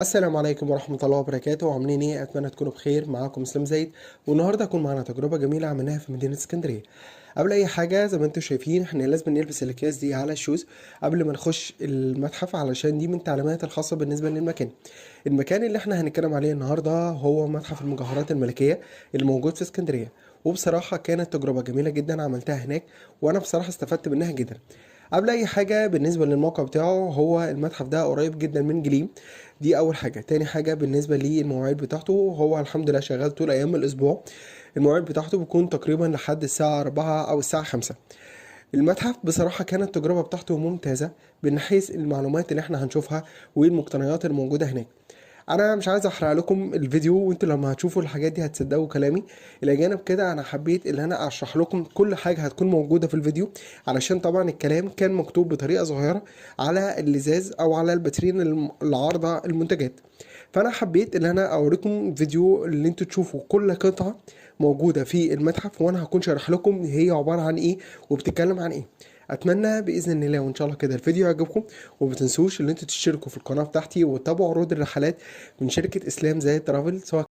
السلام عليكم ورحمة الله وبركاته، عاملين ايه؟ اتمنى تكونوا بخير. معاكم اسلام زايد، والنهارده هكون معانا تجربة جميلة عملناها في مدينة اسكندرية. قبل اي حاجة زي ما انتم شايفين احنا لازم نلبس الاكياس دي على الشوز قبل ما نخش المتحف، علشان دي من التعليمات الخاصة بالنسبة للمكان. المكان اللي احنا هنتكلم عليه النهارده هو متحف المجوهرات الملكية اللي موجود في اسكندرية. وبصراحة كانت تجربة جميلة جدا عملتها هناك، وانا بصراحة استفدت منها جدا. قبل اي حاجة بالنسبة للموقع بتاعه، هو المتحف ده قريب جدا من جليم. دي اول حاجة. تاني حاجة بالنسبة للمواعيد بتاعته، هو الحمد لله شغال طول ايام الاسبوع. المواعيد بتاعته بتكون تقريبا لحد الساعة 4 او الساعة 5. المتحف بصراحة كانت التجربة بتاعته ممتازة من حيث المعلومات اللي احنا هنشوفها والمقتنيات الموجودة هناك. انا مش عايز احرق لكم الفيديو، وانتوا لما هتشوفوا الحاجات دي هتصدقوا كلامي. الى جانب كده انا حبيت ان انا اشرح لكم كل حاجه هتكون موجوده في الفيديو، علشان طبعا الكلام كان مكتوب بطريقه صغيره على اللزاز او على الباترين اللي عارضه المنتجات. فانا حبيت ان انا اوريكم فيديو اللي انتوا تشوفوا كل قطعه موجوده في المتحف، وانا هكون شارح لكم هي عباره عن ايه وبتتكلم عن ايه. اتمنى باذن الله وان شاء الله كده الفيديو يعجبكم، وما تنسوش ان انتوا تشتركوا في القناه بتاعتي وتتابعوا عروض الرحلات من شركه اسلام زايد ترافل، سواء